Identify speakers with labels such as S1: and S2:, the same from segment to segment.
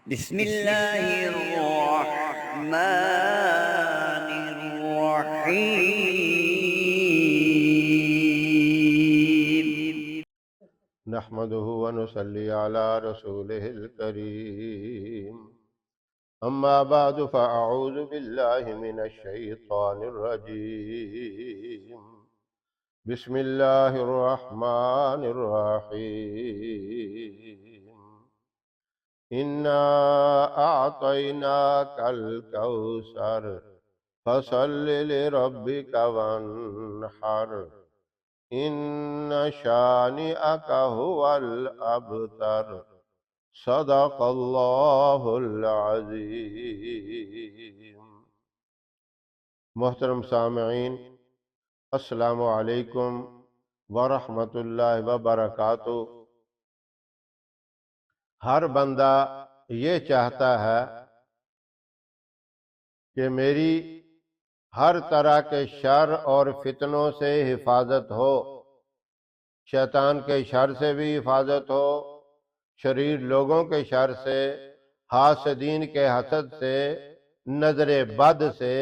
S1: بسم اللہ الرحمن الرحیم۔
S2: نحمده ونصلي على رسوله الكريم. أما بعد فأعوذ بالله من الشيطان الرجيم. بسم الله الرحمن الرحيم. إنا أعطيناك الكوثر فصل لربك وانحر إن شانئك هو الأبتر صدق اللہ العظیم۔ محترم سامعین، السلام علیکم ورحمۃ اللہ وبرکاتہ۔ ہر بندہ یہ چاہتا ہے کہ میری ہر طرح کے شر اور فتنوں سے حفاظت ہو، شیطان کے شر سے بھی حفاظت ہو، شریر لوگوں کے شر سے، حاسدین کے حسد سے، نظر بد سے،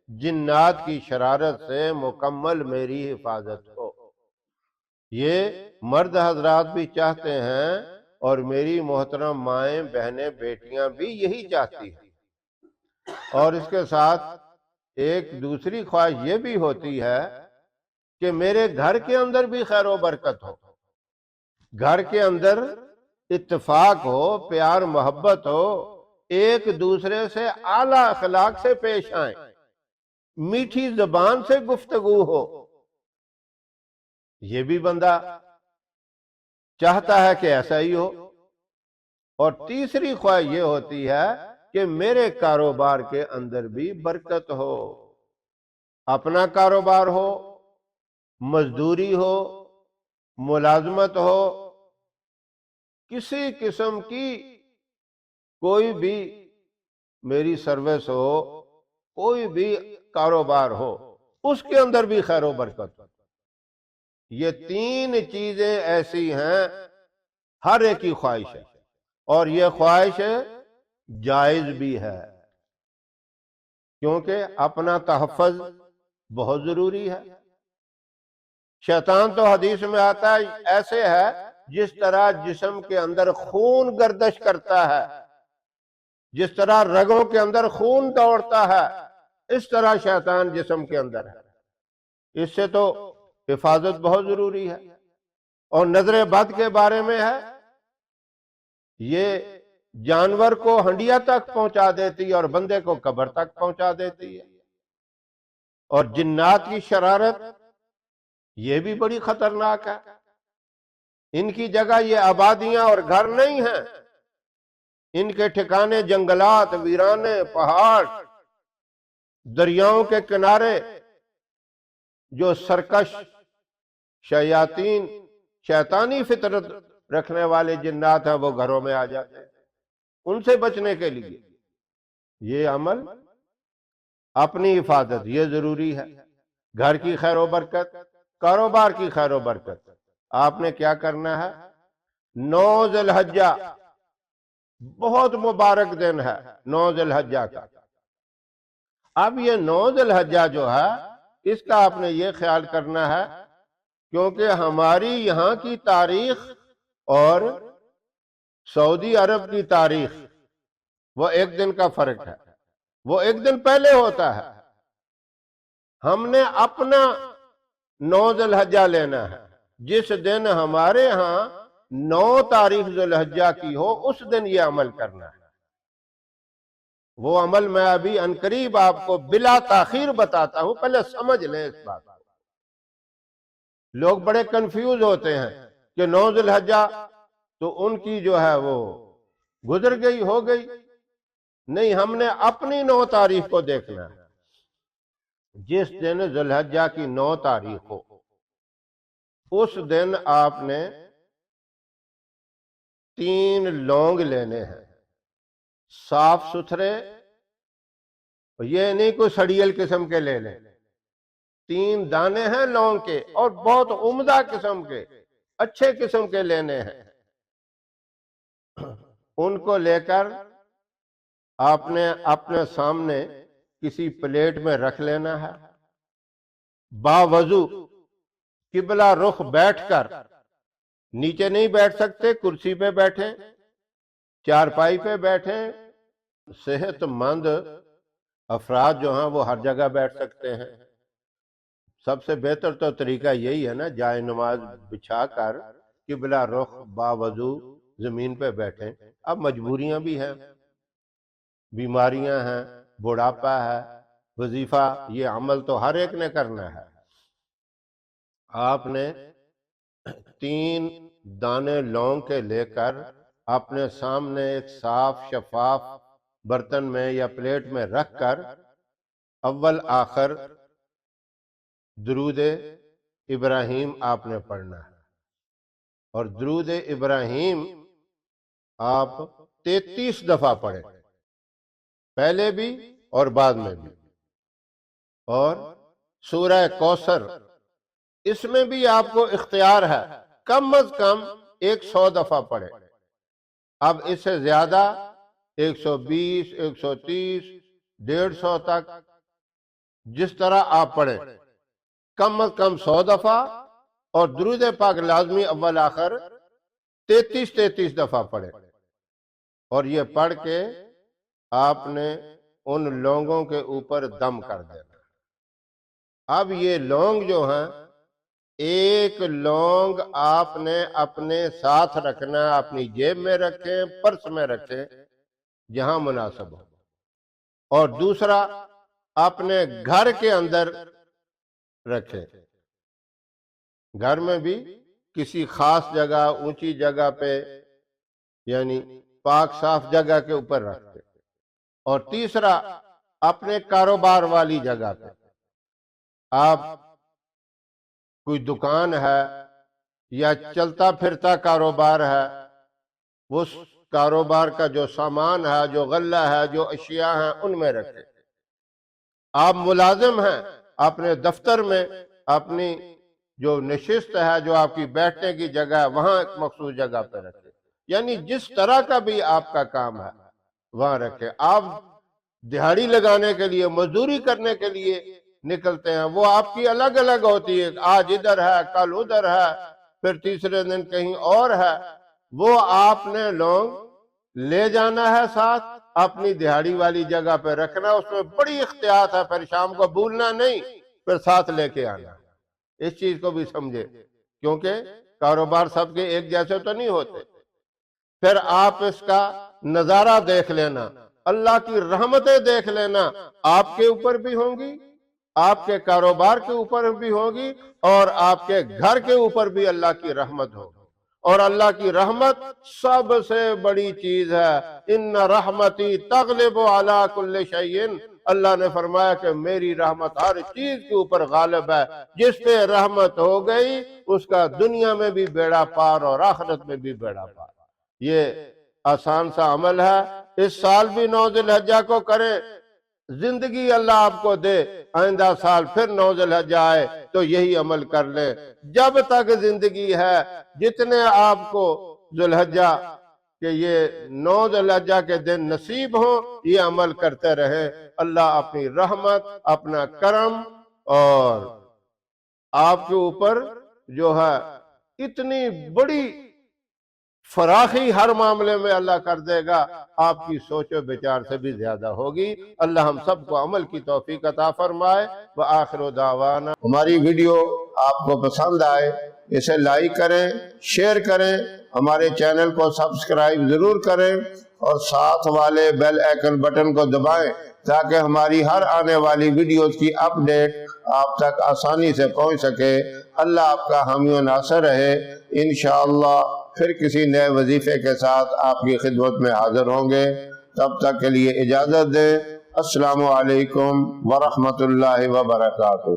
S2: جنات کی شرارت سے مکمل میری حفاظت ہو۔ یہ مرد حضرات بھی چاہتے ہیں اور میری محترم مائیں، بہنیں، بیٹیاں بھی یہی چاہتی ہیں۔ اور اس کے ساتھ ایک دوسری خواہش یہ بھی ہوتی ہے کہ میرے گھر کے اندر بھی خیر و برکت ہو، گھر کے اندر اتفاق ہو، پیار محبت ہو، ایک دوسرے سے اعلیٰ اخلاق سے پیش آئیں، میٹھی زبان سے گفتگو ہو۔ یہ بھی بندہ چاہتا ہے کہ ایسا ہی ہو۔ اور تیسری خواہش یہ ہوتی ہے کہ میرے کاروبار کے اندر بھی برکت ہو، اپنا کاروبار ہو، مزدوری ہو، ملازمت ہو، کسی قسم کی کوئی بھی میری سروس ہو، کوئی بھی کاروبار ہو، اس کے اندر بھی خیر و برکت ہو۔ یہ تین چیزیں ایسی ہیں ہر ایک کی خواہش ہے، اور یہ خواہش جائز بھی ہے، کیونکہ اپنا تحفظ بہت ضروری ہے۔ شیطان تو حدیث میں آتا ہے ایسے ہے جس طرح جسم کے اندر خون گردش کرتا ہے، جس طرح رگوں کے اندر خون دوڑتا ہے، اس طرح شیطان جسم کے اندر ہے۔ اس سے تو حفاظت بہت ضروری ہے۔ اور نظر بد کے بارے میں ہے، یہ جانور کو ہنڈیا تک پہنچا دیتی ہے اور بندے کو قبر تک پہنچا دیتی ہے۔ اور جنات کی شرارت یہ بھی بڑی خطرناک ہے۔ ان کی جگہ یہ آبادیاں اور گھر نہیں ہیں، ان کے ٹھکانے جنگلات، ویرانے، پہاڑ، دریاؤں کے کنارے۔ جو سرکش شیاطین، شیطانی فطرت رکھنے والے جنات ہیں، وہ گھروں میں آ جاتے ہیں۔ ان سے بچنے کے لیے یہ عمل، اپنی حفاظت یہ ضروری ہے۔ گھر کی خیر و برکت، کاروبار کی خیر و برکت، آپ نے کیا کرنا ہے؟ 9 ذی الحجہ بہت مبارک دن ہے، 9 ذی الحجہ کا۔ اب یہ 9 ذی الحجہ جو ہے، اس کا آپ نے یہ خیال کرنا ہے، کیونکہ ہماری یہاں کی تاریخ اور سعودی عرب کی تاریخ وہ ایک دن کا فرق ہے، وہ ایک دن پہلے ہوتا ہے۔ ہم نے اپنا 9 ذی الحجہ لینا ہے، جس دن ہمارے ہاں 9 تاریخ ذی الحجہ کی ہو، اس دن یہ عمل کرنا ہے۔ وہ عمل میں ابھی عنقریب آپ کو بلا تاخیر بتاتا ہوں، پہلے سمجھ لیں اس بات کو۔ لوگ بڑے کنفیوز ہوتے ہیں کہ 9 ذی الحجہ تو ان کی جو ہے وہ گزر گئی، ہو گئی۔ نہیں، ہم نے اپنی 9 تاریخ کو دیکھنا ہے۔ جس دن ذی الحجہ کی 9 تاریخ ہو، اس دن آپ نے 3 لونگ لینے ہیں، صاف ستھرے، یہ نہیں کوئی سڑیل قسم کے لے لیں۔ 3 دانے ہیں لونگ کے، اور بہت عمدہ قسم کے، اچھے قسم کے لینے ہیں۔ ان کو لے کر آپ نے اپنے سامنے کسی پلیٹ میں رکھ لینا ہے، باوضو قبلہ رخ بیٹھ کر، نیچے نہیں بیٹھ سکتے، کرسی پہ بیٹھیں، چارپائی پہ بیٹھیں۔ صحت مند افراد جو ہیں وہ ہر جگہ بیٹھ سکتے ہیں۔ سب سے بہتر تو طریقہ یہی ہے نا، جائے نماز بچھا کر قبلہ رخ باوضو زمین پہ بیٹھیں۔ اب مجبوریاں بھی ہیں، بیماریاں ہیں، بڑھاپا ہے، وظیفہ، یہ عمل تو ہر ایک نے کرنا ہے۔ آپ نے 3 دانے لونگ کے لے کر اپنے سامنے ایک صاف شفاف برتن میں یا پلیٹ میں رکھ کر اول آخر درود ابراہیم آپ نے پڑھنا ہے، اور درود ابراہیم آپ 33 دفعہ پڑھیں، پہلے بھی اور بعد میں بھی۔ اور سورہ کوثر، اس میں بھی آپ کو اختیار ہے، کم از کم 100 دفعہ پڑھیں۔ اب اس سے زیادہ 120، 130، 150 تک جس طرح آپ پڑھیں، کم از کم 100 دفعہ، اور درود پاک لازمی اول آخر 33 دفعہ پڑھیں۔ اور یہ پڑھ کے آپ نے ان لونگوں کے اوپر دم کر دینا۔ اب یہ لونگ جو ہیں، ایک لونگ آپ نے اپنے ساتھ رکھنا، اپنی جیب میں رکھیں، پرس میں رکھیں، جہاں مناسب ہو، اور دوسرا اپنے گھر کے اندر رکھیں۔ گھر میں بھی کسی خاص جگہ، اونچی جگہ پہ، یعنی پاک صاف جگہ کے اوپر رکھیں۔ اور تیسرا اپنے کاروبار والی جگہ پہ۔ آپ کوئی دکان ہے یا چلتا پھرتا کاروبار ہے، اس کاروبار کا جو سامان ہے، جو غلہ ہے، جو اشیاء ہیں، ان میں رکھیں۔ آپ ملازم ہیں، اپنے دفتر میں اپنی جو نشست ہے، جو آپ کی بیٹھنے کی جگہ ہے، وہاں ایک مخصوص جگہ پہ رکھیں۔ یعنی جس طرح کا بھی آپ کا کام ہے وہاں رکھیں۔ آپ دہاڑی لگانے کے لیے، مزدوری کرنے کے لیے نکلتے ہیں، وہ آپ کی الگ الگ ہوتی ہے، آج ادھر ہے، کل ادھر ہے، پھر تیسرے دن کہیں اور ہے۔ وہ آپ نے لونگ لے جانا ہے ساتھ، اپنی دہاڑی والی جگہ پہ رکھنا، اس میں بڑی احتیاط ہے، پھر شام کو بھولنا نہیں، پھر ساتھ لے کے آنا۔ اس چیز کو بھی سمجھے، کیونکہ کاروبار سب کے ایک جیسے تو نہیں ہوتے۔ پھر آپ اس کا نظارہ دیکھ لینا، اللہ کی رحمتیں دیکھ لینا، آپ کے اوپر بھی ہوں گی، آپ کے کاروبار کے اوپر بھی ہوگی، اور آپ کے گھر کے اوپر بھی اللہ کی رحمت ہوگی۔ اور اللہ کی رحمت سب سے بڑی چیز ہے۔ ان رحمتی تغلب علی کل شیء، اللہ نے فرمایا کہ میری رحمت ہر چیز کے اوپر غالب ہے۔ جس پہ رحمت ہو گئی، اس کا دنیا میں بھی بیڑا پار اور آخرت میں بھی بیڑا پار۔ یہ آسان سا عمل ہے، اس سال بھی 9 ذی الحجہ کو کریں۔ زندگی اللہ آپ کو دے، آئندہ سال پھر 9 ذی الحجہ آئے تو یہی عمل کر لیں۔ جب تک زندگی ہے، جتنے آپ کو ذی الحجہ کہ یہ 9 ذی الحجہ کے دن نصیب ہوں، یہ عمل کرتے رہیں۔ اللہ اپنی رحمت، اپنا کرم اور آپ کے اوپر جو ہے اتنی بڑی فراخی ہر معاملے میں اللہ کر دے گا، آپ کی سوچ و بچار سے بھی زیادہ ہوگی۔ اللہ ہم سب کو عمل کی توفیق عطا فرمائے۔ وآخر دعوانا۔ ہماری ویڈیو آپ کو پسند آئے، اسے لائک کریں، شیئر کریں، ہمارے چینل کو سبسکرائب ضرور کریں، اور ساتھ والے بیل آئیکن بٹن کو دبائیں تاکہ ہماری ہر آنے والی ویڈیوز کی اپڈیٹ آپ تک آسانی سے پہنچ سکے۔ اللہ آپ کا حامی و ناصر رہے۔ انشاءاللہ پھر کسی نئے وظیفے کے ساتھ آپ کی خدمت میں حاضر ہوں گے۔ تب تک کے لیے اجازت دیں۔ السلام علیکم ورحمۃ اللہ وبرکاتہ۔